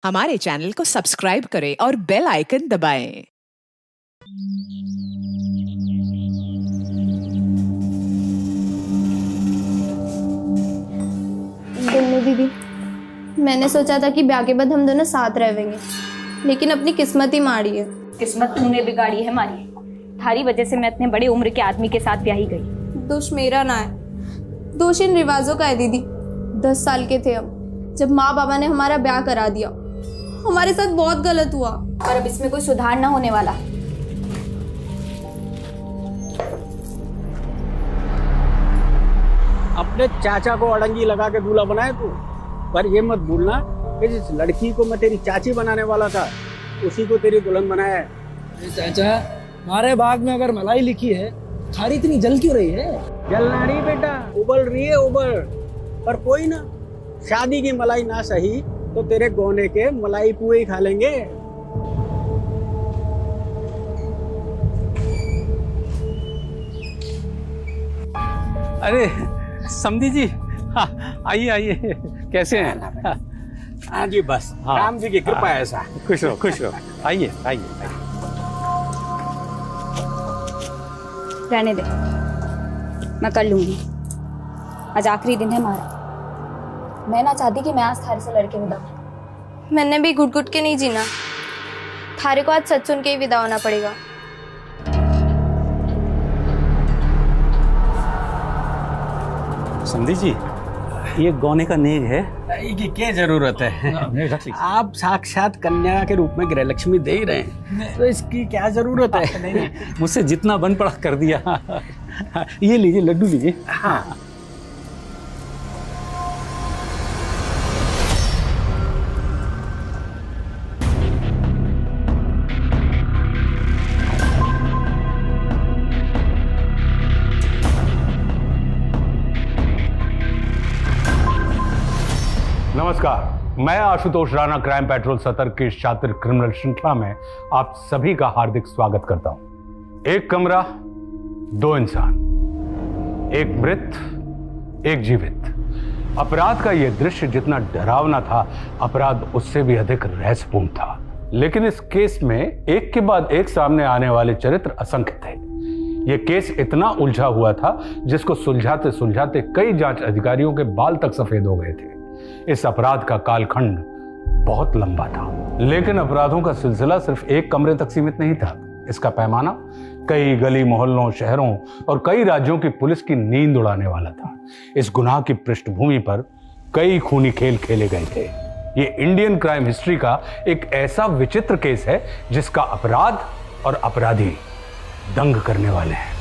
हमारे चैनल को सब्सक्राइब करें और बेल आइकन दबाएं। गुल्लू दीदी, मैंने सोचा था कि ब्याह के बाद हम दोनों साथ रहेंगे, लेकिन अपनी किस्मत ही माड़ी है। किस्मत तुमने बिगाड़ी है मारी। थारी वजह से मैं इतने बड़े उम्र के आदमी के साथ ब्याही गई। दोष मेरा ना है, दोष इन रिवाजों का है दीदी। 10 साल के थे हम जब माँ बाबा ने हमारा ब्याह करा दिया। हमारे साथ बहुत गलत हुआ और अब इसमें कोई सुधार ना होने वाला। अपने चाचा को अड़ंगी लगा के दूल्हा बनाए तू, पर ये मत भूलना कि जिस लड़की को मैं तेरी चाची बनाने वाला था उसी को तेरी दुल्हन बनाया है। चाचा, हमारे बाग में अगर मलाई लिखी है, थारी इतनी जल क्यों रही है? जलना नहीं बेटा, उबल रही है उबल। पर कोई ना, शादी की मलाई ना सही तो तेरे गोने के मलाई पुए ही खा लेंगे। अरे समधी जी, आइए आइए, कैसे हैं? हाँ जी, बस राम जी की कृपा है ऐसा। खुश रहो खुश रहो, आइए आइए। रहने दे, मैं कर लूंगी। आज आखिरी दिन है हमारा। मैं ना चाहती कि मैं आज थारे से लड़के विदा हूं। मैंने भी घुट घुट के नहीं जीना। थारे को आज सच सुन के ही विदा होना पड़ेगा। समधी जी, ये गौने का नेग है। की क्या जरूरत है? आप साक्षात कन्या के रूप में गृहलक्ष्मी दे ही रहे हैं, तो इसकी क्या जरूरत है? मुझसे जितना बन पड़ा कर दिया। ये लीजिए, लड्डू लीजिए। हाँ, नमस्कार, मैं आशुतोष राणा क्राइम पेट्रोल सतर्क की शातिर क्रिमिनल श्रृंखला में आप सभी का हार्दिक स्वागत करता हूं। एक कमरा, 2 इंसान, एक मृत, एक जीवित। अपराध का यह दृश्य जितना डरावना था, अपराध उससे भी अधिक रहस्यपूर्ण था। लेकिन इस केस में एक के बाद एक सामने आने वाले चरित्र असंख्य थे। यह केस इतना उलझा हुआ था जिसको सुलझाते सुलझाते कई जांच अधिकारियों के बाल तक सफेद हो गए थे। इस अपराध का कालखंड बहुत लंबा था, लेकिन अपराधों का सिलसिला सिर्फ एक कमरे तक सीमित नहीं था। इसका पैमाना कई गली मोहल्लों, शहरों और कई राज्यों की पुलिस की नींद उड़ाने वाला था। इस गुनाह की पृष्ठभूमि पर कई खूनी खेल खेले गए थे। ये इंडियन क्राइम हिस्ट्री का एक ऐसा विचित्र केस है जिसका अपराध और अपराधी दंग करने वाले हैं।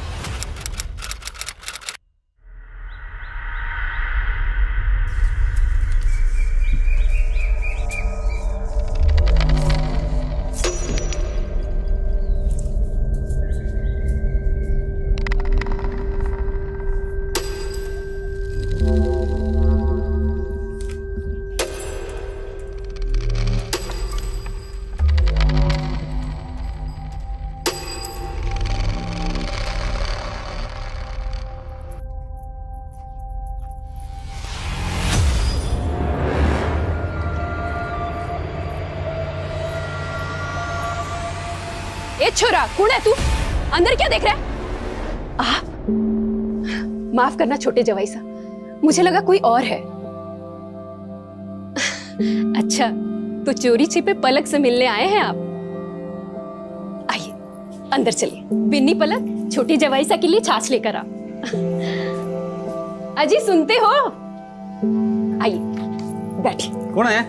ए छोरा, कौन है तू? अंदर क्या देख रहा है? माफ करना छोटे जवाई सा, मुझे लगा कोई और है। अच्छा, तो चोरी छिपे पलक से मिलने आए हैं आप? आइए अंदर चलिए। बिन्नी पलक, छोटी जवाई सा के लिए छाछ लेकर आ। अजी सुनते हो? आइए बैठिए। कौन है?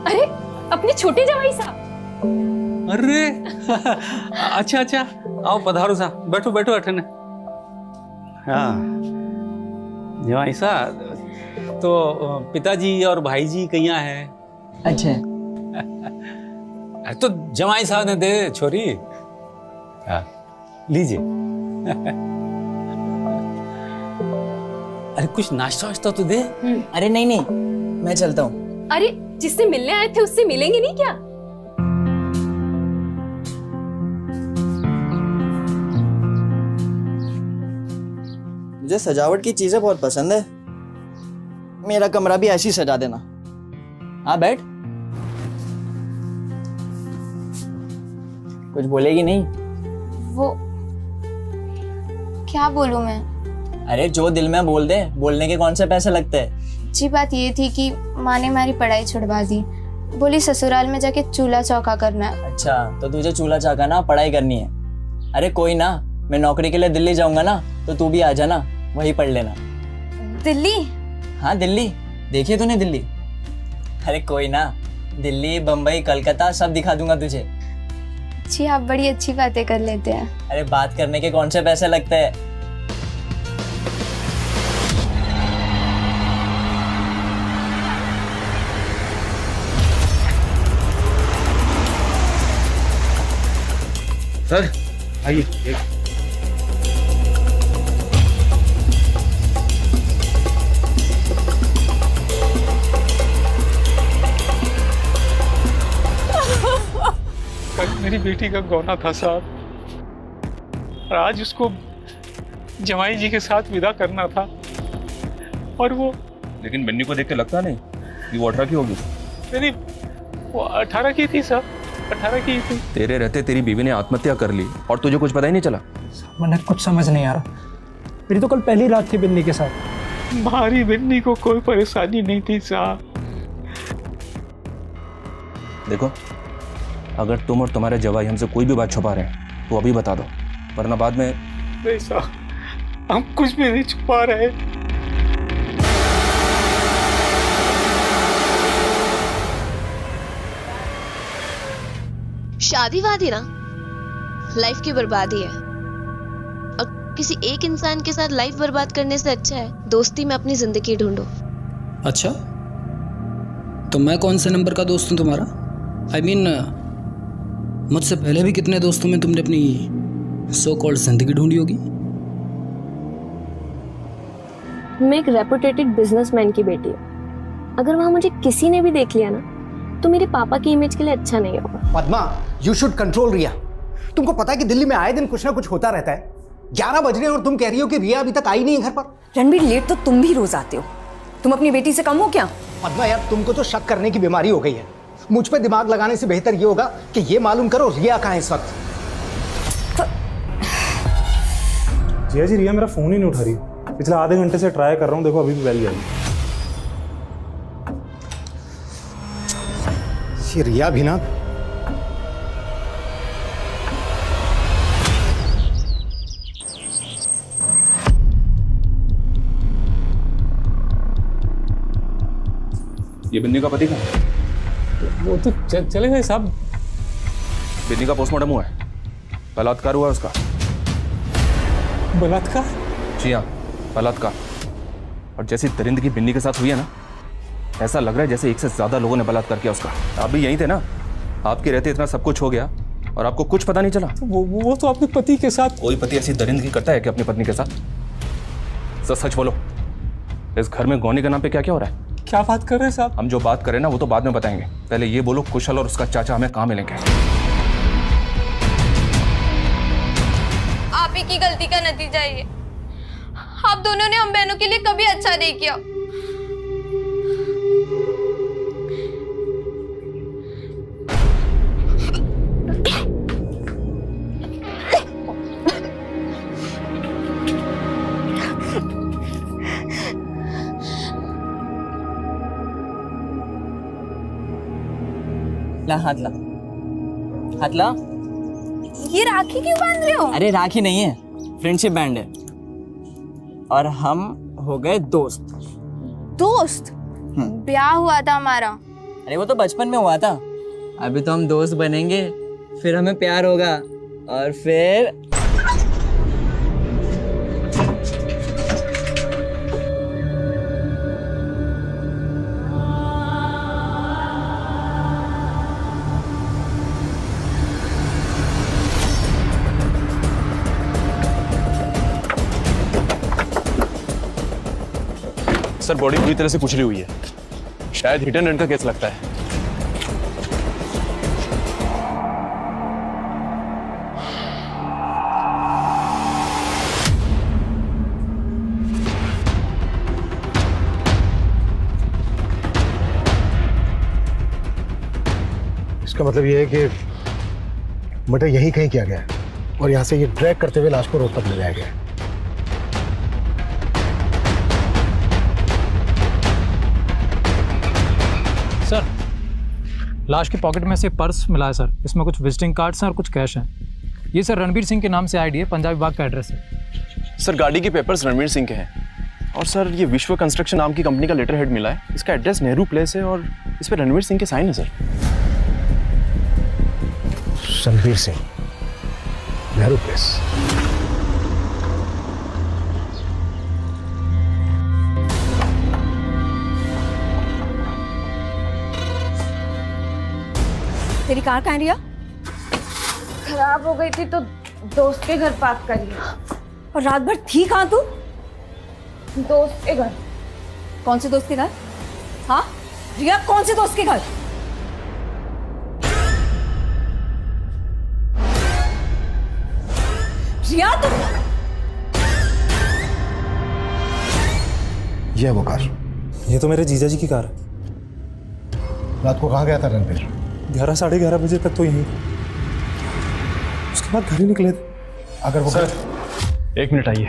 अरे अपने छोटे जवाई सा। अरे अच्छा अच्छा, आओ पधारो सा, बैठो बैठो अठने। हाँ जवाई सा, तो पिताजी और भाई जी कहाँ है? अच्छा, तो जवाई साहब ने दे छोरी। हाँ लीजिए। अरे कुछ नाश्ता वाश्ता तो दे। अरे नहीं नहीं, मैं चलता हूँ। अरे जिससे मिलने आए थे उससे मिलेंगे नहीं क्या? मुझे सजावट की चीजें बहुत पसंद है। मेरा कमरा भी ऐसी सजा देना। हाँ बैठ। कुछ बोलेगी नहीं? वो क्या बोलूं मैं? अरे जो दिल में बोल दे, बोलने के कौन से पैसे लगते हैं? जी बात ये थी कि माँ ने हमारी पढ़ाई छुड़वा दी, बोली ससुराल में जाके चूल्हा चौका करना है। अच्छा, तो तुझे चूल्हा चाका ना पढ़ाई करनी है। अरे कोई ना, मैं नौकरी के लिए दिल्ली जाऊंगा ना, तो तू भी आ जाना, वहीं पढ़ लेना। दिल्ली? हाँ दिल्ली, देखिए तूने दिल्ली? अरे कोई ना, दिल्ली, बम्बई, कलकत्ता सब दिखा दूंगा तुझे। जी आप बड़ी अच्छी बातें कर लेते हैं। अरे बात करने के कौन से पैसे लगते हैं? सर आइए। कल मेरी बेटी का गौना था साहब, और आज उसको जमाई जी के साथ विदा करना था, और वो लेकिन बन्नी को देख के लगता नहीं कि वो 18 की होगी। नहीं, वो 18 की थी सर, 18 की थी। तेरे रहते तेरी बीवी ने आत्महत्या कर ली और तुझे कुछ पता ही नहीं चला। मैंने कुछ समझ नहीं आ रहा। मेरी तो कल पहली रात थी बिन्नी के साथ। हमारी बिन्नी को कोई परेशानी नहीं थी साहब। देखो, अगर तुम और तुम्हारे जवाई हमसे कोई भी बात छुपा रहे हैं तो अभी बता दो, वरना बाद में। नहीं साहब, हम कुछ भी नहीं छुपा रहे। शादी वादी ना लाइफ की बर्बादी है, और किसी एक इंसान के साथ लाइफ बर्बाद करने से अच्छा है दोस्ती में अपनी जिंदगी ढूंढो। अच्छा, तो मैं कौन से नंबर का दोस्त हूँ तुम्हारा? I mean, मुझसे पहले भी कितने दोस्तों में तुमने अपनी सो कॉल्ड जिंदगी ढूंढी होगी। मैं एक रेपुटेटेड बिजनेसमैन की बेटी हूँ। अगर वहाँ मुझे किसी ने भी देख लिया ना, तो मेरे पापा की इमेज के लिए अच्छा नहीं होगा। पद्मा, यू शुड कंट्रोल रिया। तुमको पता है कि दिल्ली में आए दिन कुछ ना कुछ होता रहता है। 11 बज रहे हैं और तुम कह रही हो कि रिया अभी तक आई नहीं है घर पर। रणबीर, लेट तो तुम भी रोज आते हो। तुम अपनी बेटी से कम हो क्या? पद्मा यार, तुमको तो शक करने की बीमारी हो गई है। मुझ पे दिमाग लगाने से बेहतर ये होगा कि ये मालूम करो रिया कहाँ है इस वक्त। जिया जी, रिया मेरा फोन ही नहीं उठा रही। पिछले आधे घंटे से ट्राई कर रहा हूँ, देखो अभी भी बेल आई। ये रिया भी ना, ये बिन्नी का पति कहाँ? वो तो चले गए साहब। बिन्नी का पोस्टमार्टम हुआ है, बलात्कार हुआ उसका। बलात्कार? जी हाँ, बलात्कार। और जैसी दरिंदगी बिन्नी के साथ हुई है ना, ऐसा लग रहा है जैसे एक से ज्यादा लोगों ने बलात्कार किया उसका। आप भी यहीं थे ना? आपके रहते इतना सब कुछ हो गया और आपको कुछ पता नहीं चला? तो वो तो अपने पति के साथ। कोई पति ऐसी दरिंदगी करता है कि अपनी पत्नी के साथ? सच बोलो, इस घर में गौनी के नाम पे क्या क्या हो रहा है? क्या बात कर रहे हैं साहब? हम जो बात करें ना वो तो बाद में बताएंगे, पहले ये बोलो कुशल और उसका चाचा हमें कहाँ मिलेंगे? आप ही की गलती का नतीजा ये। आप दोनों ने हम बहनों के लिए कभी अच्छा नहीं किया। ला हाथ ला, हाथ ला। ये राखी क्यों बांध रहे हो? अरे राखी नहीं है, फ्रेंडशिप बैंड है, और हम हो गए दोस्त। दोस्त? ब्याह हुआ था हमारा। अरे वो तो बचपन में हुआ था, अभी तो हम दोस्त बनेंगे, फिर हमें प्यार होगा, और फिर सर, बॉडी पूरी तरह से कुचली हुई है, शायद हिट एंड रन का केस लगता है। इसका मतलब ये है कि मर्डर यहीं कहीं किया गया है और यहाँ से ये ड्रैग करते हुए लाश को रोड तक ले जाया गया है। सर, लाश की पॉकेट में से पर्स मिला है सर। इसमें कुछ विजिटिंग कार्ड्स हैं और कुछ कैश हैं। ये सर रणबीर सिंह के नाम से आईडी है, पंजाबी बाग का एड्रेस है। सर गाड़ी के पेपर्स रणवीर सिंह के हैं और सर ये विश्व कंस्ट्रक्शन नाम की कंपनी का लेटर हेड मिला है। इसका एड्रेस नेहरू प्लेस है और इस पर रणवीर सिंह के साइन है सर। रणबीर सिंह, नेहरू प्लेस। तेरी कार कहाँ है रिया? खराब हो गई थी तो दोस्त के घर पार्क करी। और रात भर थी कहाँ तू? दोस्त के घर। कौन से दोस्त के घर? हाँ रिया, कौन से दोस्त के घर? रिया तुम। ये है वो कार। ये तो मेरे जीजा जी की कार है। रात को कहाँ गया था रणबीर? 11 साढ़े 11 बजे तक तो यहीं, उसके बाद घर ही निकले थे। अगर वो सर 1 मिनट आइए।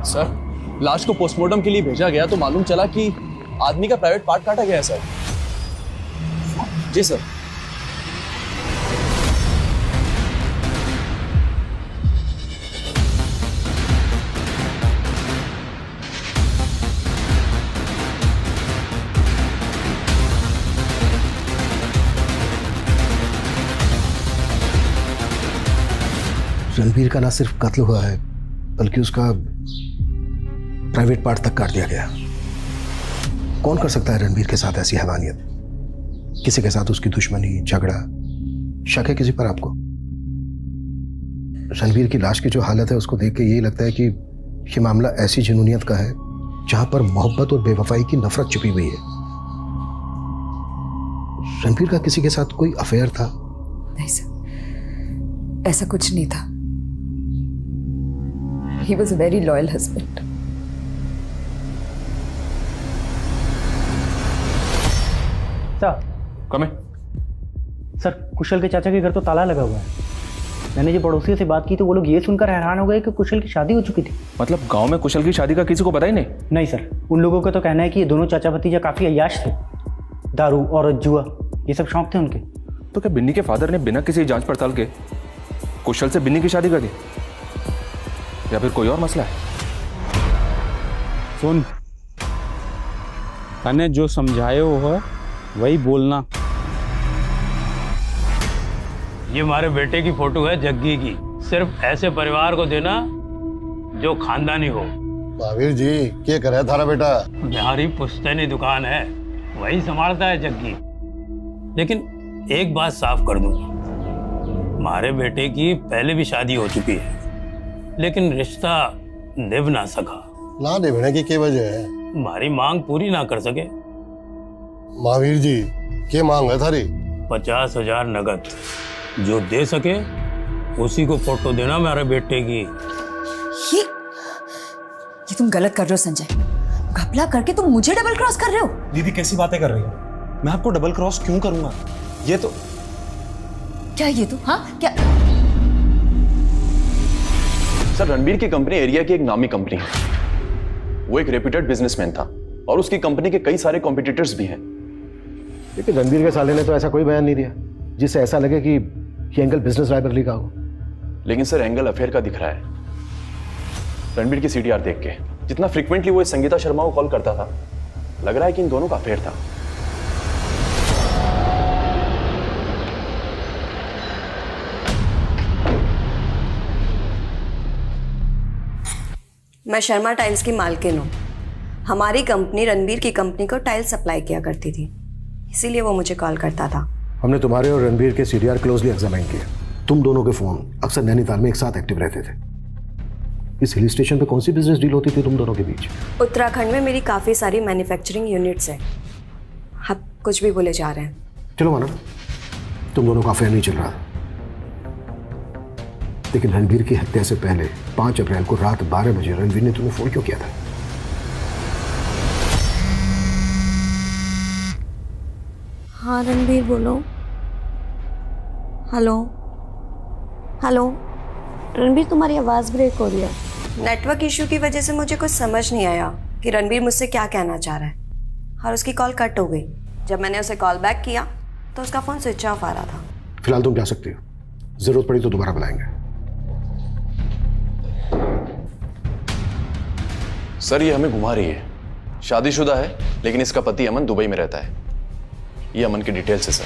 सर लाश को पोस्टमार्टम के लिए भेजा गया तो मालूम चला कि आदमी का प्राइवेट पार्ट काटा गया है सर। जी सर। रणबीर का ना सिर्फ कत्ल हुआ है बल्कि उसका प्राइवेट पार्ट तक काट दिया गया। कौन कर सकता है रणबीर के साथ ऐसी हैवानियत? किसी के साथ उसकी दुश्मनी, झगड़ा, शक है किसी पर आपको? रणबीर की लाश की जो हालत है उसको देख के यही लगता है कि ये मामला ऐसी जुनूनियत का है जहां पर मोहब्बत और बेवफाई की नफरत छुपी हुई है। रणबीर का किसी के साथ कोई अफेयर था? नहीं सर, ऐसा कुछ नहीं था। He was a very loyal husband. Sir, कम है। सर कुशल के चाचा के घर तो ताला लगा हुआ है। मैंने जो पड़ोसियों से बात की तो वो लोग ये सुनकर हैरान हो गए कि कुशल की शादी हो चुकी थी। मतलब गांव में कुशल की शादी का किसी को पता ही नहीं? नहीं सर, उन लोगों का तो कहना है कि ये दोनों चाचा भतीजा काफी अय्याश थे। दारू और जुआ ये सब शौक थे उनके। तो क्या बिन्नी के फादर ने बिना किसी जांच पड़ताल के कुशल से बिन्नी की शादी कर दी या फिर कोई और मसला है? सुन, तने जो समझाए हो वही बोलना। ये हमारे बेटे की फोटो है जग्गी की। सिर्फ ऐसे परिवार को देना जो खानदानी हो। महावीर जी, क्या करे थारा बेटा? बिहारी पुश्तैनी दुकान है, वही संभालता है जग्गी। लेकिन एक बात साफ कर दूं, हमारे बेटे की पहले भी शादी हो चुकी है लेकिन रिश्ता निभ ना सका। ना निभने की क्या वजह है? हमारी मांग पूरी ना कर सके। महावीर जी, क्या मांग है थारी? 50,000 नगद, जो दे सके उसी को फोटो देना मेरे बेटे की। ये तुम गलत कर रहे हो संजय। घपला करके तुम मुझे डबल क्रॉस कर रहे हो। दीदी कैसी बातें कर रही हो? मैं आपको डबल क्रॉस क्यों करूंगा? ये तो क्या ये तो? हाँ क्या? सर रणबीर की कंपनी एरिया की एक नामी कंपनी है। वो एक रेप्यूटेड बिजनेसमैन था और उसकी कंपनी के कई सारे कॉम्पिटिटर्स भी हैं। लेकिन रणबीर के साले ने तो ऐसा कोई बयान नहीं दिया जिससे ऐसा लगे कि ये एंगल बिजनेस राइवलरी का हो। लेकिन सर एंगल अफेयर का दिख रहा है। रणबीर की सीडीआर देख के जितना फ्रीक्वेंटली वो इस संगीता शर्मा को कॉल करता था, लग रहा है कि इन दोनों का अफेयर था। मैं शर्मा टाइल्स की मालकिन हूँ। हमारी कंपनी रणबीर की कंपनी को टाइल सप्लाई किया करती थी, इसीलिए वो मुझे कॉल करता था। हमने तुम्हारे और रणबीर के सीडीआर क्लोजली एग्जामाइन किए। तुम दोनों के फोन अक्सर नैनीताल में एक साथ एक्टिव रहते थे। इस हिल स्टेशन पे कौन सी बिजनेस डील होती थी तुम दोनों के बीच? उत्तराखंड में मेरी काफ़ी सारी मैन्युफैक्चरिंग यूनिट्स हैं। आप कुछ भी बोले जा रहे हैं। चलो मानो तुम दोनों का अफेयर नहीं चल रहा, लेकिन रणबीर की हत्या से पहले 5 अप्रैल को रात 12 बजे रणबीर ने तुम्हें फोन क्यों किया था? हाँ रणबीर बोलो। Hello hello. रणबीर तुम्हारी आवाज़ ब्रेक हो रही है। नेटवर्क इशू की वजह से मुझे कुछ समझ नहीं आया कि रणबीर मुझसे क्या कहना चाह रहा है और उसकी कॉल कट हो गई। जब मैंने उसे कॉल बैक किया तो उसका फ़ोन स्विच ऑफ आ रहा था। फिलहाल तुम जा सकती हो, जरूरत पड़ी तो दोबारा बुलाएंगे। सर ये हमें घुमा रही है, शादीशुदा है लेकिन इसका पति अमन दुबई में रहता है। ये अमन की डिटेल्स है सर।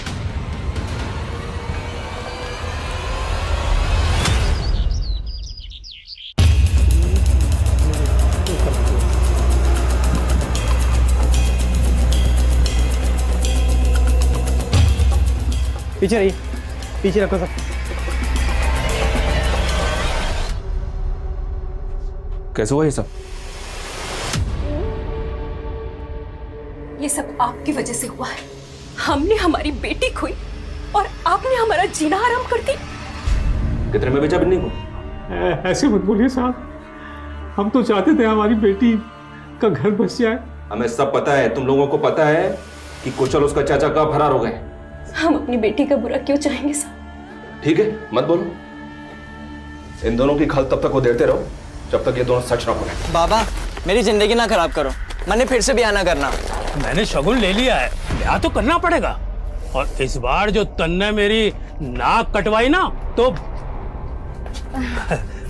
पीछे रहिए, पीछे रखो सब। कैसे हुआ ये सब? ये सब आपकी वजह से हुआ है। हमने हमारी बेटी खोई और आपने हमारा जीना हराम कर दी। कितने में बेचा बिन्नी को? ऐसे मत बोलिए साहब, हम तो चाहते थे हमारी बेटी का घर बस जाए। हमें सब पता है, तुम लोगों को पता है कि कुशल उसका चाचा कब फरार हो गए। हम अपनी बेटी का बुरा क्यों चाहेंगे साहब? ठीक है, मत बोलो। इन दोनों की खल तब तक वो देते रहो जब तक ये दोनों सच ना बोले। बाबा मेरी जिंदगी ना खराब करो, मैंने फिर से ब्याह ना करना। मैंने शगुन ले लिया है, ब्याह तो करना पड़ेगा। और इस बार जो तन्ने मेरी नाक कटवाई ना तो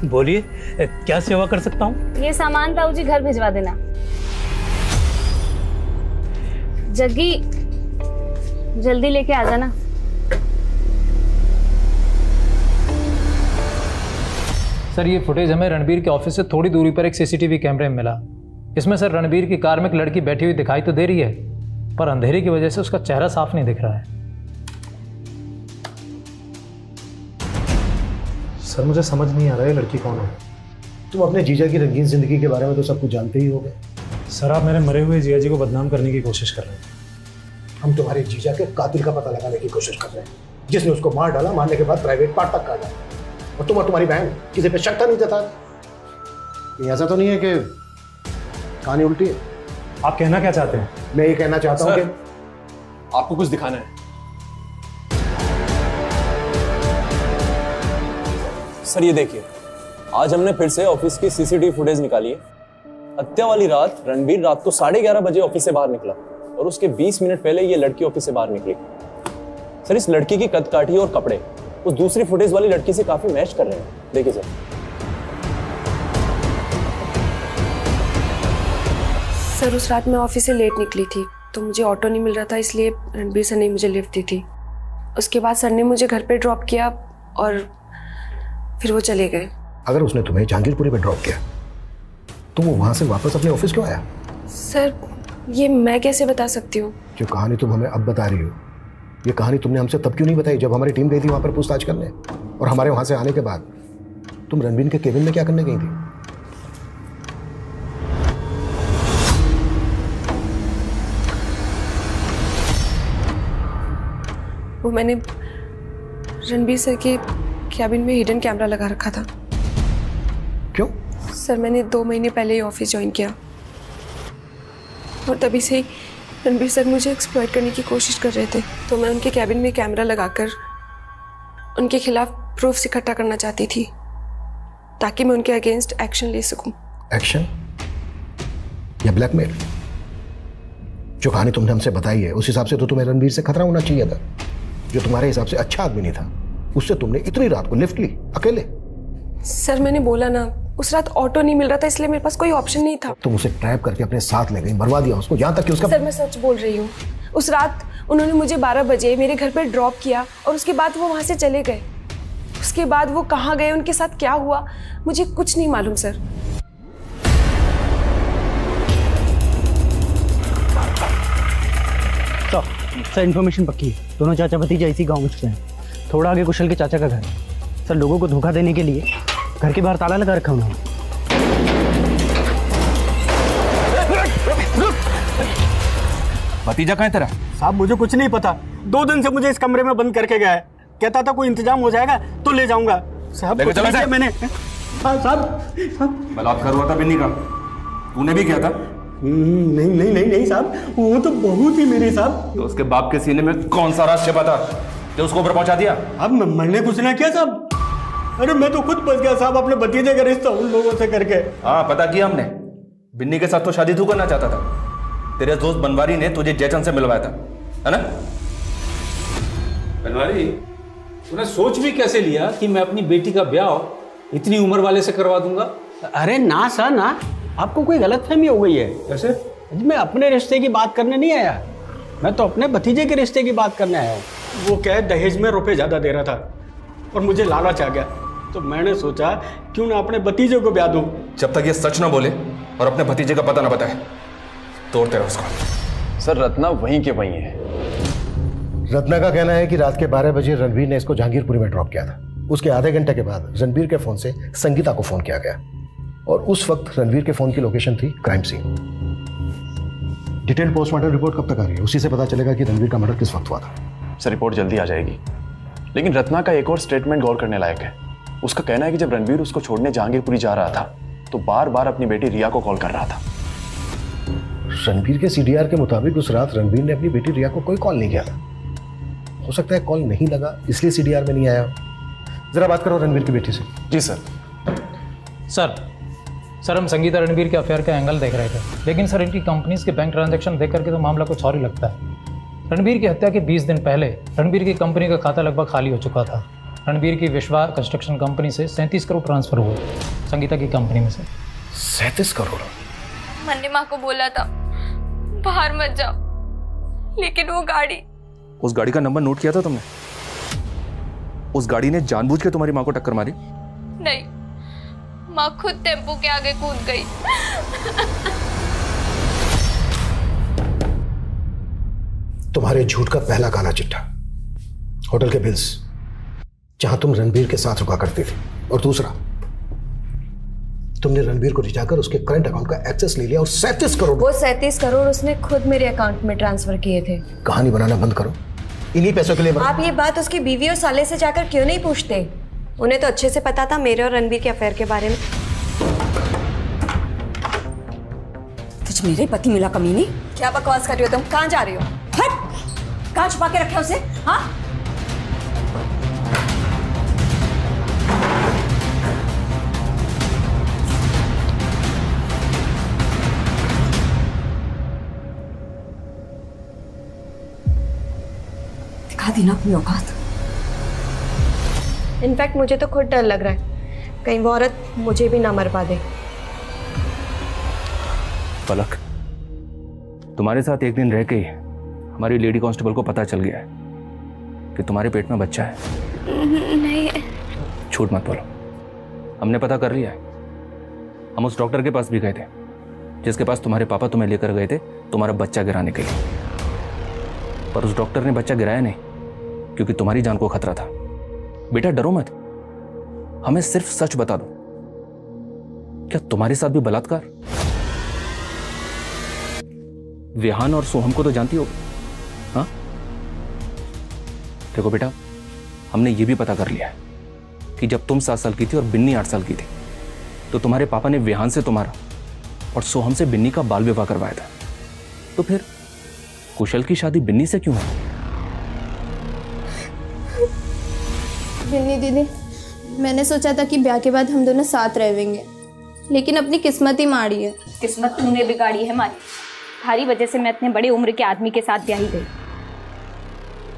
बोलिए क्या सेवा कर सकता हूँ? ये सामान ताऊ जी घर भिजवा देना। जग्गी जल्दी लेके आ जाना। सर ये फुटेज हमें रणबीर के ऑफिस से थोड़ी दूरी पर एक सीसीटीवी कैमरे में मिला। इसमें सर रणबीर की कार में एक लड़की बैठी हुई दिखाई तो दे रही है, पर अंधेरे की वजह से उसका चेहरा साफ नहीं दिख रहा है। सर मुझे समझ नहीं आ रहा है लड़की कौन है। तुम अपने जीजा की रंगीन जिंदगी के बारे में तो सब कुछ जानते ही होगे। सर आप मेरे मरे हुए जीजा जी को बदनाम करने की कोशिश कर रहे हैं। हम तुम्हारे जीजा के कातिल का पता लगाने की कोशिश कर रहे हैं, जिसने उसको मार डाला, मारने के बाद प्राइवेट पार्ट तक काटा। और तुम और तुम्हारी बहन किसी पे शक नहीं जता। ऐसा तो नहीं है कि कहानी उल्टी है? आप कहना क्या चाहते हैं? मैं ये कहना चाहता हूँ कि आपको कुछ दिखाना है। सर ये देखिए, आज हमने फिर से ऑफिस की सीसीटीवी फुटेज निकाली है। हत्या वाली रात रणबीर रात को 11:30 बजे ऑफिस से बाहर निकला और उसके 20 मिनट पहले ये लड़की ऑफिस से बाहर निकली। सर इस लड़की की कदकाठी और कपड़े उस दूसरी फुटेज वाली लड़की से काफी मैच कर रहे हैं। देखिए सर उस रात मैं ऑफिस से लेट निकली थी तो मुझे ऑटो नहीं मिल रहा था, इसलिए रणबीर सर ने मुझे लिफ्ट दी थी। उसके बाद सर ने मुझे घर पे ड्रॉप किया और फिर वो चले गए। अगर उसने तुम्हें जहांगीरपुरी पे ड्रॉप किया तो वो वहां से वापस अपने ऑफिस क्यों आया? सर ये मैं कैसे बता सकती हूँ? जो कहानी तुम हमें अब बता रही हो, ये कहानी तुमने हमसे तब क्यों नहीं बताई जब हमारी टीम गई थी वहां पर पूछताछ करने? और हमारे वहां से आने के बाद तुम रणबीर के केबिन में क्या करने गई थी? वो मैंने रणबीर सर के कैबिन में हिडन कैमरा लगा रखा था। क्यों? सर मैंने 2 महीने पहले ही ऑफिस ज्वाइन किया और तभी से ही रणबीर सर मुझे एक्सप्लॉइट करने की कोशिश कर रहे थे, तो मैं उनके कैबिन में कैमरा लगाकर उनके खिलाफ प्रूफ्स इकट्ठा करना चाहती थी ताकि मैं उनके अगेंस्ट एक्शन ले सकूं। एक्शन या ब्लैकमेल? जो कहानी तुमने हमसे बताई है उस हिसाब से तो तुम्हें रणबीर से खतरा होना चाहिए था। जो तुम्हारे हिसाब से अच्छा आदमी नहीं था, उससे तुमने इतनी रात को लिफ्ट ली अकेले। सर मैंने बोला ना, उस रात ऑटो नहीं मिल रहा था, इसलिए मेरे पास कोई ऑप्शन नहीं था। तुम उसे ट्रैप करके अपने साथ ले गई, मरवा दिया उसको, यहाँ तक कि उसका। सर मैं सच बोल रही हूँ। उस रात उन्होंने मुझे 12 बजे मेरे घर पे ड्रॉप किया और उसके बाद वो वहाँ से चले गए। उसके बाद वो कहाँ गए, उनके साथ क्या हुआ, मुझे कुछ नहीं मालूम सर। सर इन्फॉर्मेशन पक्की है, दोनों चाचा भतीजा इसी गांव में छुपे हैं। थोड़ा आगे कुशल के चाचा का घर है। सर लोगों को धोखा देने के लिए घर के बाहर ताला लगा रखा उन्होंने। भतीजा कहाँ है तेरा? साहब मुझे कुछ नहीं पता, 2 दिन से मुझे इस कमरे में बंद करके गया है। कहता था कोई इंतजाम हो जाएगा तो ले जाऊंगा। साहब मैंने बलात्कार हुआ था बिन्नी का, तूने भी किया था? नहीं नहीं नहीं नहीं साहब, वो तो बहुत ही मेरे साहब। तो उसके बाप के सीने में कौन सा राज छिपा था जो उसको ऊपर पहुंचा दिया? अब मैंने कुछ ना किया साहब। अरे मैं तो खुद बच गया साहब अपने भतीजे का रिश्ता उन लोगों से करके। हाँ पता किया हमने, बिन्नी के साथ तो शादी तू करना चाहता था, तेरे दोस्त बनवारी ने तुझे जयचंद से मिलवाया था, है ना? बनवारी, तूने सोच भी कैसे लिया कि मैं अपनी बेटी का ब्याह इतनी उम्र वाले से करवा दूंगा? अरे ना सर ना, आपको कोई गलतफहमी हो गई है। कैसे? मैं अपने रिश्ते की बात करने नहीं आया, मैं तो अपने भतीजे के रिश्ते की बात करने आया हूँ। वो क्या है, दहेज में रुपए ज्यादा दे रहा था और मुझे लालच आ गया, तो मैंने सोचा क्यों ना अपने भतीजे को ब्याह दूं। जब तक ये सच ना बोले और अपने भतीजे का पता ना बताए, तोड़ते रहो उसको। सर रत्ना वहीं के वहीं है। रत्ना का कहना है कि रात के 12 बजे रणबीर ने इसको जहांगीरपुरी में ड्रॉप किया था। उसके आधे घंटे के बाद रणबीर के फोन से संगीता को फोन किया गया और उस वक्त रणबीर के फोन की लोकेशन थी crime scene. Detail postmortem report कब तक आ रही है? उसी से पता चलेगा कि रणबीर का मर्डर किस वक्त हुआ था। सर रिपोर्ट जल्दी आ जाएगी, लेकिन रत्ना का एक और स्टेटमेंट गौर करने लायक है। उसका कहना है कि जब रणबीर उसको छोड़ने जहांगीरपुरी जा रहा था तो बार बार अपनी बेटी रिया को कॉल कर रहा था। रणबीर के सीडीआर के मुताबिक उस रात रणबीर ने अपनी बेटी रिया को कोई कॉल नहीं किया था। हो सकता है कॉल नहीं लगा इसलिए सीडीआर में नहीं आया। जरा बात करो रणबीर की बेटी से। जी सर। सर हम संगीता रणबीर के अफेयर का एंगल देख रहे थे, लेकिन सर इनकी कंपनीज के बैंक ट्रांजैक्शन देख करके तो मामला कुछ और ही लगता है। रणबीर की हत्या के 20 दिन पहले रणबीर की कंपनी का खाता लगभग खाली हो चुका था। रणबीर की विश्वा कंस्ट्रक्शन कंपनी से 37 करोड़ ट्रांसफर हुए संगीता की कंपनी में से। 37 करोड़? मैंने माँ को बोला था बाहर मत जाओ, लेकिन वो गाड़ी, उस गाड़ी का नंबर नोट किया था तुमने? उस गाड़ी ने जानबूझ के तुम्हारी माँ को टक्कर मारी? नहीं, माँ खुद टेम्पो के आगे कूद गई। तुम्हारे झूठ का पहला काला चिट्ठा, होटल के बिल्स जहां तुम रणबीर के साथ रुका करती थी, और दूसरा तुमने रणबीर को रिझाकर उसके करंट अकाउंट का एक्सेस ले लिया और 37 करोड़। वो 37 करोड़ उसने खुद मेरे अकाउंट में ट्रांसफर किए थे। कहानी बनाना बंद करो, इन्हीं पैसों के लिए आप ये बात उसकी बीवी और साले से जाकर क्यों नहीं पूछते? उन्हें तो अच्छे से पता था मेरे और रणबीर के अफेयर के बारे में। तुझ मेरे पति मिला कमीनी? क्या बकवास कर रही हो तुम? कहाँ जा रही हो? हट! कहाँ छुपा के रखे उसे? हाँ? दिखा दी ना अपनी औकात। इनफैक्ट मुझे तो खुद डर लग रहा है कहीं वो औरत मुझे भी ना मरवा दे। पलक, तुम्हारे साथ एक दिन रह के ही हमारी लेडी कांस्टेबल को पता चल गया है कि तुम्हारे पेट में बच्चा है। नहीं। झूठ मत बोलो, हमने पता कर लिया है। हम उस डॉक्टर के पास भी गए थे जिसके पास तुम्हारे पापा तुम्हें लेकर गए थे तुम्हारा बच्चा गिराने के लिए, पर उस डॉक्टर ने बच्चा गिराया नहीं क्योंकि तुम्हारी जान को खतरा था। बेटा डरो मत, हमें सिर्फ सच बता दो, क्या तुम्हारे साथ भी बलात्कार? विहान और सोहम को तो जानती होगी, हाँ? देखो बेटा, हमने ये भी पता कर लिया है कि जब तुम 7 साल की थी और बिन्नी 8 साल की थी तो तुम्हारे पापा ने विहान से तुम्हारा और सोहम से बिन्नी का बाल विवाह करवाया था। तो फिर कुशल की शादी बिन्नी से क्यों है? बिन्नी दीदी, मैंने सोचा था कि ब्याह के बाद हम दोनों साथ रहेंगे, लेकिन अपनी किस्मत ही माड़ी है। किस्मत तूने बिगाड़ी है मारी। थारी वजह से मैं इतने बड़े उम्र के आदमी के साथ ब्याही गई।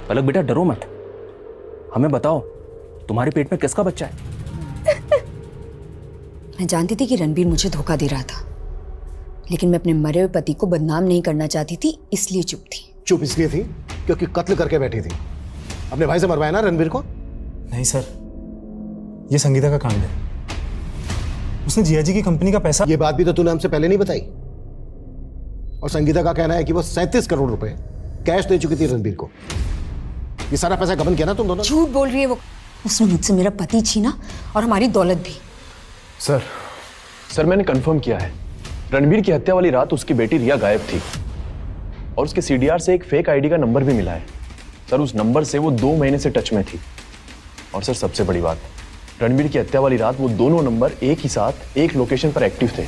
पलक बेटा डरो मत, हमें बताओ तुम्हारे पेट में किसका बच्चा है? मैं जानती थी कि रणबीर मुझे धोखा दे रहा था, लेकिन मैं अपने मरे हुए पति को बदनाम नहीं करना चाहती थी, इसलिए चुप थी। चुप इसलिए थी क्योंकि कत्ल करके बैठी थी। अपने भाई से मरवाया ना रणबीर को? नहीं सर, ये संगीता का कांड है। उसने जिया जी की कंपनी का पैसा। ये बात भी तो तूने हमसे पहले नहीं बताई। और संगीता का कहना है कि वो 37 करोड़ रुपए कैश दे चुकी थी रणबीर को। ये सारा पैसा गबन किया ना तुम दोनों? झूठ बोल रही है वो। उसने मुझसे मेरा पति छीना और हमारी दौलत भी। सर मैंने कंफर्म किया है, रणबीर की हत्या वाली रात उसकी बेटी रिया गायब थी और उसके सीडीआर से एक फेक आईडी का नंबर भी मिला है। सर उस नंबर से वो 2 महीने से टच में थी। और सर सबसे बड़ी बात, रणबीर की हत्या वाली रात वो दोनों नंबर एक ही साथ एक लोकेशन पर एक्टिव थे।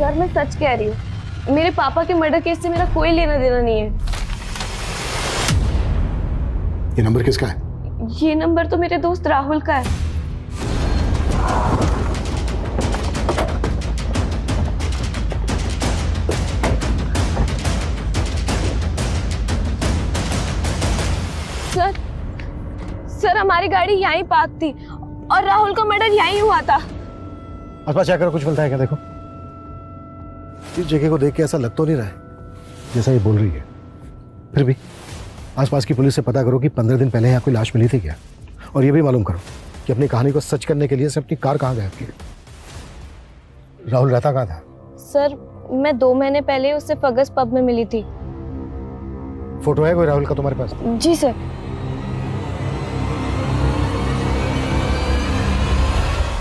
सर मैं सच कह रही हूँ, मेरे पापा के मर्डर केस से मेरा कोई लेना देना नहीं है। ये नंबर किसका है? ये नंबर तो मेरे दोस्त राहुल का है। सर हमारी गाड़ी यहीं पार्क थी और राहुल का मर्डर यहीं हुआ था। आसपास चेक करो, कुछ मिलता है क्या? देखो, इस जगह को देख के ऐसा लग तो नहीं रहा है जैसा ये बोल रही है। फिर भी आसपास की पुलिस से पता करो कि 15 दिन पहले यहाँ कोई लाश मिली थी क्या, और ये भी मालूम करो कि अपनी कहानी को सच करने के लिए से अपनी कार कहाँ गायब की। राहुल रहता कहाँ था? सर मैं 2 महीने पहले उससे फगस पब में मिली थी। फोटो है कोई राहुल का तुम्हारे पास? जी सर।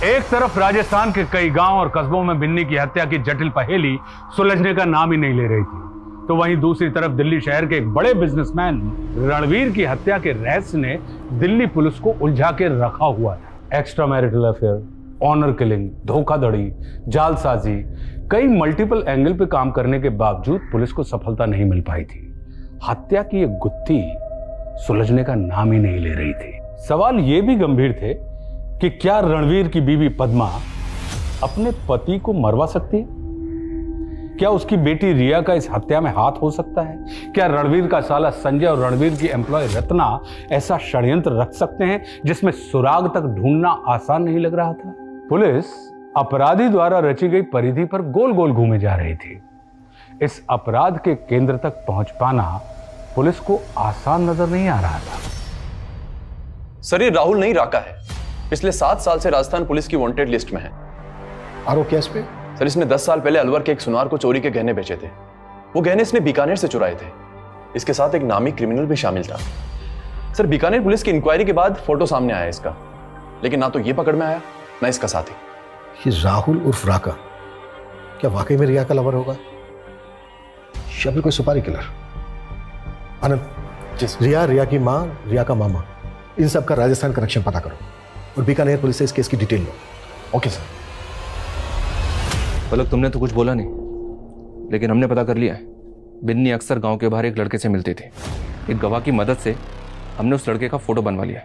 एक तरफ राजस्थान के कई गांव और कस्बों में बिन्नी की हत्या की जटिल पहेली सुलझने का नाम ही नहीं ले रही थी, तो वहीं दूसरी तरफ दिल्ली शहर के एक बड़े बिजनेसमैन रणवीर की हत्या के रहस्य ने दिल्ली पुलिस को उलझा के रखा हुआ था। Extra marital affair, honour killing, धोखाधड़ी, जालसाजी, कई मल्टीपल एंगल पे काम करने के बावजूद पुलिस को सफलता नहीं मिल पाई थी। हत्या की ये गुत्थी सुलझने का नाम ही नहीं ले रही थी। सवाल ये भी गंभीर थे कि क्या रणवीर की बीवी पद्मा अपने पति को मरवा सकती है? क्या उसकी बेटी रिया का इस हत्या में हाथ हो सकता है? क्या रणवीर का साला संजय और रणवीर की एम्प्लॉय रत्ना ऐसा षड्यंत्र रख सकते हैं जिसमें सुराग तक ढूंढना आसान नहीं लग रहा था? पुलिस अपराधी द्वारा रची गई परिधि पर गोल गोल घूमे जा रही थी। इस अपराध के केंद्र तक पहुंच पाना पुलिस को आसान नजर नहीं आ रहा था। सर ये राहुल नहीं, राका है। पिछले 7 साल से राजस्थान पुलिस की वांटेड लिस्ट में है। आरोप क्या इस पे? सर इसने 10 साल पहले अलवर के एक सुनार को चोरी के गहने बेचे थे। वो गहने इसने बीकानेर से चुराए थे। इसके साथ एक नामी क्रिमिनल भी शामिल था। सर बीकानेर पुलिस की इंक्वायरी के बाद फोटो सामने आया इसका, लेकिन ना तो ये पकड़ में आया ना इसका साथी। ये राहुल उर्फ राका क्या वाकई में रिया का लवर होगा या फिर कोई सुपारी किलर? आनंद, रिया की माँ, रिया का मामा, इन सब का राजस्थान कनेक्शन पता करो और बीकानेर पुलिस से इस केस की डिटेल लो। Okay sir. पलक तुमने तो कुछ बोला नहीं, लेकिन हमने पता कर लिया है। बिन्नी अक्सर गांव के बाहर एक लड़के से मिलती थी। एक गवाह की मदद से हमने उस लड़के का फोटो बनवा लिया।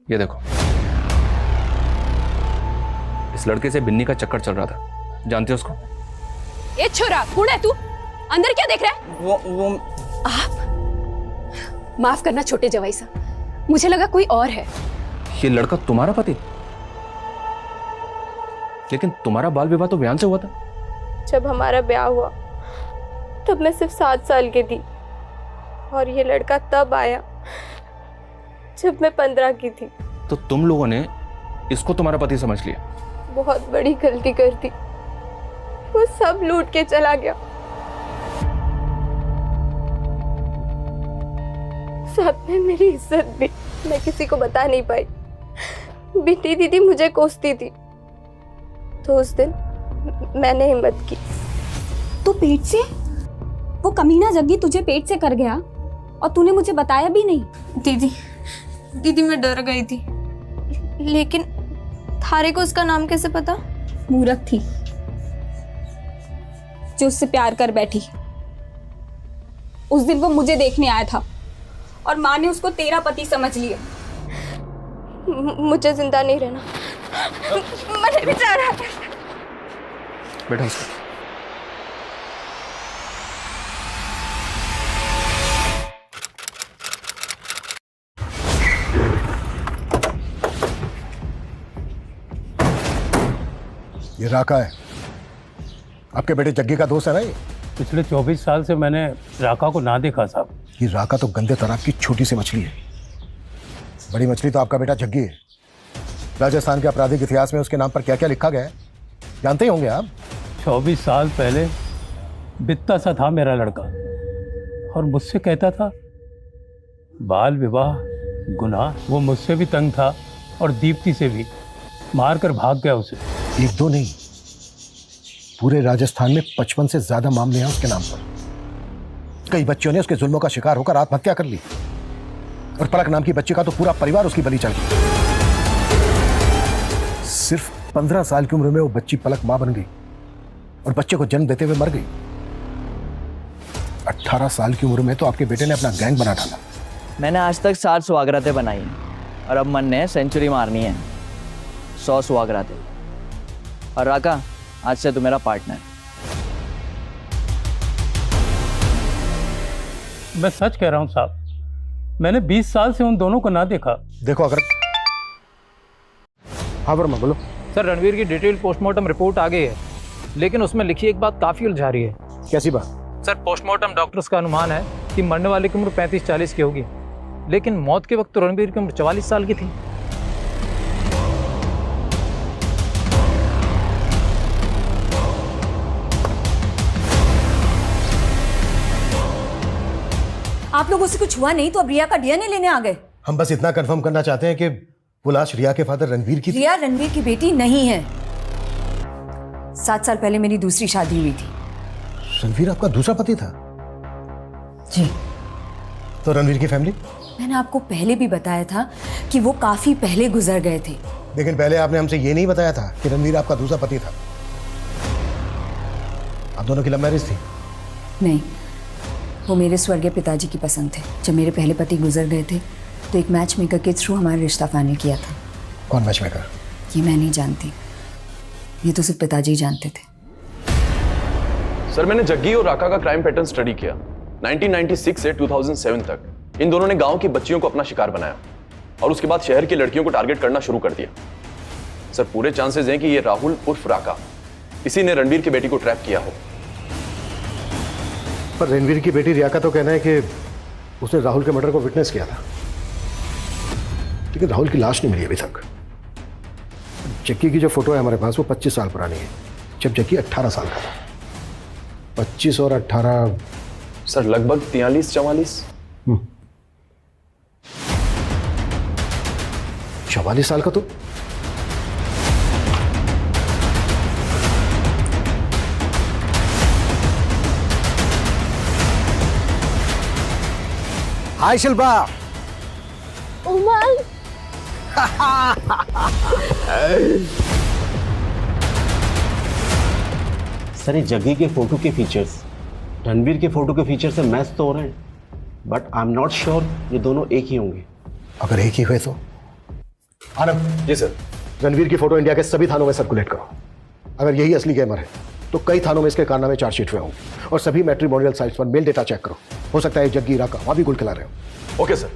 ये देखो, इस लड़के से बिन्नी का चक्कर चल रहा था। जानते हो उसको? ए छोरा, कौन है तू? अंदर क्या देख रहा है? वो आप माफ करना छोटे जवाई साहब, मुझे लगा कोई और है। ये लड़का तुम्हारा पति? लेकिन तुम्हारा बाल विवाह तो बयान से हुआ था। जब हमारा ब्याह हुआ तब मैं सिर्फ 7 साल की थी और ये लड़का तब आया जब मैं 15 की थी। तो तुम लोगों ने इसको तुम्हारा पति समझ लिया? बहुत बड़ी गलती कर दी। वो सब लूट के चला गया, साथ में मेरी इज्जत भी। मैं किसी को बता नहीं पाई। बिन्नी दीदी मुझे कोसती थी, तो उस दिन मैंने हिम्मत की। तो पेट से? वो कमीना जग्गी तुझे पेट से कर गया और तूने मुझे बताया भी नहीं? दीदी मैं डर गई थी, लेकिन थारे को उसका नाम कैसे पता? मूर्ख थी जो उससे प्यार कर बैठी। उस दिन वो मुझे देखने आया था और माँ ने उसको तेरा पति समझ लिया। मुझे जिंदा नहीं रहना, मर भी जा रहा है। बैठो उसको। ये राका है, आपके बेटे जग्गी का दोस्त है ना? ये पिछले 24 साल से मैंने राका को ना देखा साहब। ये राका तो गंदे तालाब की छोटी सी मछली है। बड़ी मछली तो आपका बेटा जग्गी है। राजस्थान के आपराधिक इतिहास में उसके नाम पर क्या क्या लिखा गया है जानते ही होंगे आप। 24 साल पहले बित्ता सा था मेरा लड़का और मुझसे कहता था बाल विवाह गुनाह। वो मुझसे भी तंग था और दीप्ति से भी, मार कर भाग गया उसे। 1-2 नहीं, पूरे राजस्थान में 55 से ज्यादा मामले हैं उसके नाम पर। कई बच्चों ने उसके जुल्मों का शिकार होकर आत्महत्या कर ली और पलक नाम की बच्ची का तो पूरा परिवार उसकी बलि चढ़ गया। सिर्फ 15 साल की उम्र में वो बच्ची पलक मां बन गई और बच्चे को जन्म देते हुए मर गई। 18 साल की उम्र में तो आपके बेटे ने अपना गैंग बना डाला। मैंने आज तक 60 सुहागरातें बनाई हैं और अब मन ने सेंचुरी मारनी है, 100 सुहागरातें। और राका, आज से तू मेरा पार्टनर। मैं सच कह रहा हूँ साहब, मैंने 20 साल से उन दोनों को ना देखा। देखो अगर हाँ वर्मा बोलो। सर रणवीर की डिटेल पोस्टमार्टम रिपोर्ट आ गई है, लेकिन उसमें लिखी एक बात काफ़ी उलझा रही है। कैसी बात? सर पोस्टमार्टम डॉक्टर्स का अनुमान है कि मरने वाले की उम्र 35-40 की होगी, लेकिन मौत के वक्त तो रणवीर की उम्र 44 साल की थी। आप लोगों से कुछ हुआ नहीं तो अब रिया का डीएनए लेने आ गए? हम बस इतना कंफर्म करना चाहते हैं कि वो लाश रिया के फादर रणवीर की थी। रिया रणवीर की बेटी नहीं है। 7 साल पहले मेरी दूसरी शादी हुई थी। रणवीर आपका दूसरा पति था? जी। तो रणवीर की फैमिली? मैंने आपको पहले भी बताया था कि वो काफी पहले गुजर गए थे। लेकिन पहले आपने हमसे ये नहीं बताया था कि रणवीर आपका दूसरा पति था। आप दोनों की लव मैरिज थी? नहीं, वो मेरे स्वर्गीय पिताजी की पसंद थे। जब मेरे पहले पति गुजर गए थे तो एक मैच मेकर के थ्रू हमारा रिश्ता फाइनल किया था। कौन मैच मेकर? ये मैं नहीं जानती, ये तो सिर्फ पिताजी ही जानते थे। सर मैंने जग्गी और राका का क्राइम पैटर्न स्टडी किया। 1996 से 2007 तक इन दोनों ने गांव की बच्चियों को अपना शिकार बनाया और उसके बाद शहर की लड़कियों को टारगेट करना शुरू कर दिया। सर पूरे चांसेस हैं कि ये राहुल उर्फ राका, इसी ने रणवीर की बेटी को ट्रैप किया हो। पर रणवीर की बेटी रिया का तो कहना है कि उसने राहुल के मर्डर को विटनेस किया था, लेकिन राहुल की लाश नहीं मिली अभी तक। जक्की की जो फोटो है हमारे पास वो 25 साल पुरानी है, जब जक्की 18 साल का था। 25 और 18 सर लगभग 43-44। 44 साल का तो हाय शिल्पा। उमंग। सर ये जग्गी के फोटो के फीचर्स रणवीर के फोटो के फीचर से मैच तो हो रहे हैं, but I am not sure ये दोनों एक ही होंगे। अगर एक ही हुए तो आनंद। जी सर। रणवीर की फोटो इंडिया के सभी थानों में सर्कुलेट करो। अगर यही असली गेमर है तो कई थानों में इसके कारनामे चार्जशीट हुए होंगे। और सभी मैट्रिमोनियल साइट्स पर मेल डेटा चेक करो, हो सकता है जग्गी राका वहां भी गुल खिला रहे हो। Okay sir.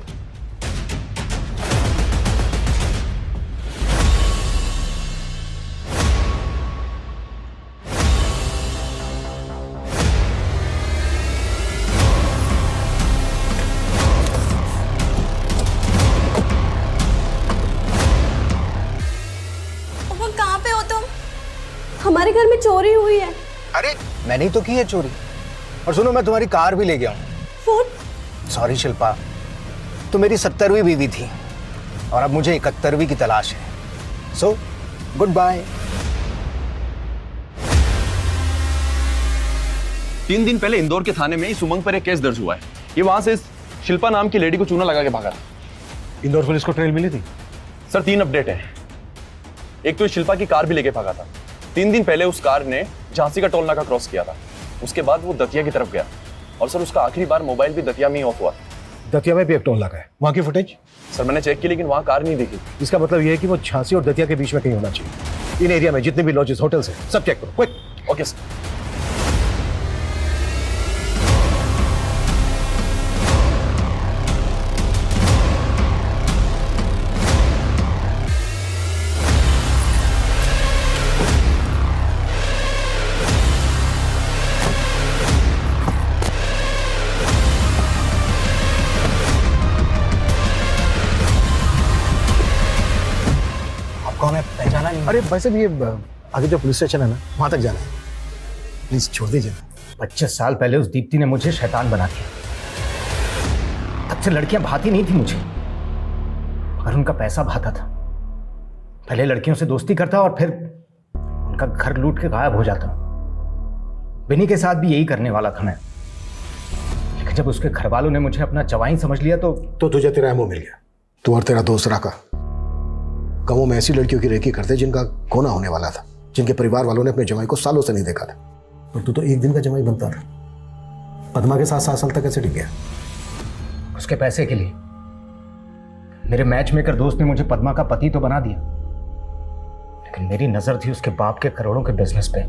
कहाँ पे हो तुम? हमारे घर में चोरी हुई है। अरे मैंने ही तो की है चोरी। और सुनो, मैं तुम्हारी कार भी ले गया हूँ। सॉरी शिल्पा, तो मेरी 70वीं बीवी थी और अब मुझे 71वीं की तलाश है। So good bye. 3 दिन पहले इंदौर के थाने में इस उमंग पर एक केस दर्ज हुआ है। ये वहां से इस शिल्पा नाम की लेडी को चूना लगा के भागा था। इंदौर पुलिस को ट्रेल मिली थी? सर 3 अपडेट है। एक तो इस शिल्पा की कार भी लेके भागा था। 3 दिन पहले उस कार ने झांसी का टोल नाका क्रॉस किया था। उसके बाद वो दतिया की तरफ गया और सर उसका आखिरी बार मोबाइल भी दतिया में ही ऑफ हुआ। दतिया में भी एक टोल नाका है, वहां की फुटेज? सर मैंने चेक की लेकिन वहां कार नहीं दिखी। इसका मतलब यह है कि वो झांसी और दतिया के बीच में कहीं होना चाहिए। इन एरिया में जितने भी लॉजेस होटल्स हैं सब चेक करो, क्विक। Okay sir. पहचाना नहीं। अरे वैसे भी ये आगे जो पुलिस स्टेशन है ना, वहां तक जाना है। प्लीज छोड़ दीजिए। 25 साल पहले उस दीप्ति ने मुझे शैतान बना दिया। तब से लड़कियां भाती नहीं थी मुझे, और उनका पैसा भाता था। पहले लड़कियों से दोस्ती करता और फिर उनका घर लूट के गायब हो जाता। बिन्नी के साथ भी यही करने वाला था मैं, लेकिन जब उसके घर वालों ने मुझे अपना जवाई समझ लिया तो तुझे तेरा एमओ मिल गया। तू और तेरा दोस्त राका गाँवों में ऐसी लड़कियों की रेकी करते जिनका कोना होने वाला था, जिनके परिवार वालों ने अपने जमाई को सालों से नहीं देखा था। और तू तो एक दिन का जमाई बनता रहा। पद्मा के साथ 7 साल तक कैसे टिक गया? उसके पैसे के लिए। मेरे मैच मेकर दोस्त ने मुझे पद्मा का पति तो बना दिया, लेकिन मेरी नजर थी उसके बाप के करोड़ों के बिजनेस पे।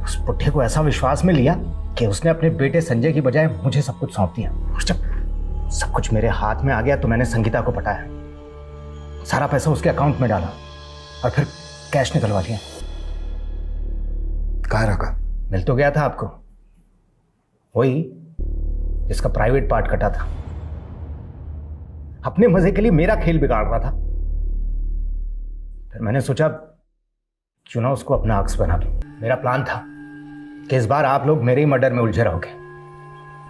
उस बुढ़े को ऐसा विश्वास में लिया कि उसने अपने बेटे संजय की बजाय मुझे सब कुछ सौंप दिया। और जब सब कुछ मेरे हाथ में आ गया तो मैंने संगीता को पटाया, सारा पैसा उसके अकाउंट में डाला और फिर कैश निकलवा लिया। कहाँ रखा? मिल तो गया था आपको, वही जिसका प्राइवेट पार्ट कटा था। अपने मजे के लिए मेरा खेल बिगाड़ रहा था। फिर मैंने सोचा क्यों ना उसको अपना अक्स बना दूं। मेरा प्लान था कि इस बार आप लोग मेरे ही मर्डर में उलझे रहोगे,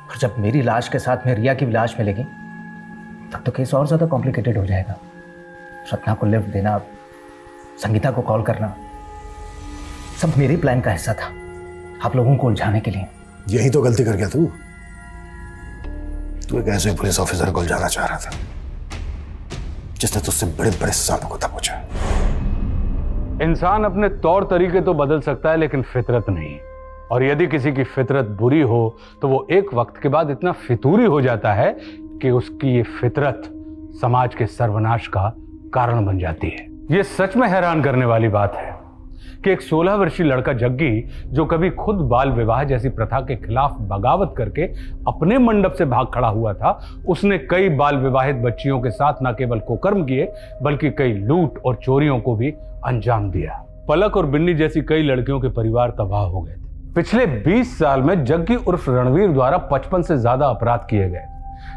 और जब मेरी लाश के साथ में रिया की भी लाश मिलेगी तब तो केस और ज्यादा कॉम्प्लिकेटेड हो जाएगा। सपना को लिफ्ट देना, संगीता को कॉल करना, सब मेरे प्लान का हिस्सा था, आप लोगों को उलझाने के लिए। यही तो गलती कर गया तू। तू एक ऐसे पुलिस ऑफिसर को उलझाना चाह रहा था जिसने तुझसे बड़े बड़े सांपों को दबोचा। इंसान अपने तौर तरीके तो बदल सकता है, लेकिन फितरत नहीं। और यदि किसी की फितरत बुरी हो तो वो एक वक्त के बाद इतना फितूरी हो जाता है कि उसकी ये फितरत समाज के सर्वनाश का कारण बन जाती है। ये सच में हैरान करने वाली बात है कि एक 16 वर्षीय लड़का जग्गी, जो कभी खुद बाल विवाह जैसी प्रथा के खिलाफ बगावत करके अपने मंडप से भाग खड़ा हुआ था, उसने कई बाल विवाहित बच्चियों के साथ न केवल कुकर्म किए बल्कि कई लूट और चोरियों को भी अंजाम दिया। पलक और बिन्नी जैसी कई लड़कियों के परिवार तबाह हो गए थे। पिछले 20 साल में जग्गी उर्फ रणवीर द्वारा 55 से ज्यादा अपराध किए गए।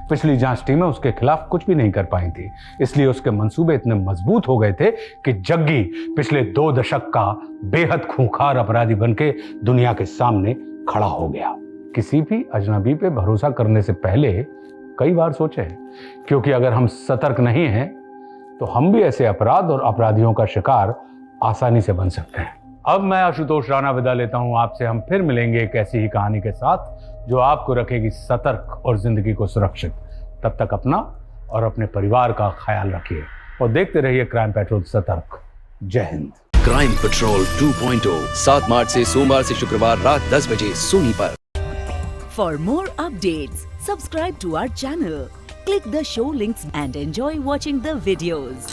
पिछली जांच टीमें उसके खिलाफ कुछ भी नहीं कर पाई थी, इसलिए उसके मंसूबे इतने मजबूत हो गए थे कि जग्गी पिछले 2 दशक का बेहद खूंखार अपराधी बनके दुनिया के सामने खड़ा हो गया। किसी भी अजनबी पे भरोसा करने से पहले कई बार सोचें, क्योंकि अगर हम सतर्क नहीं हैं तो हम भी ऐसे अपराध और अपराधियों का शिकार आसानी से बन सकते हैं। अब मैं आशुतोष राणा विदा लेता हूं आपसे। हम फिर मिलेंगे एक ऐसी ही कहानी के साथ जो आपको रखेगी सतर्क और जिंदगी को सुरक्षित। तब तक अपना और अपने परिवार का ख्याल रखिए और देखते रहिए क्राइम पेट्रोल सतर्क। जय हिंद। क्राइम पेट्रोल 2.0 7 मार्च से सोमवार से शुक्रवार रात 10 बजे सोनी पर। For more updates, subscribe to our channel, click the show links and enjoy watching the videos.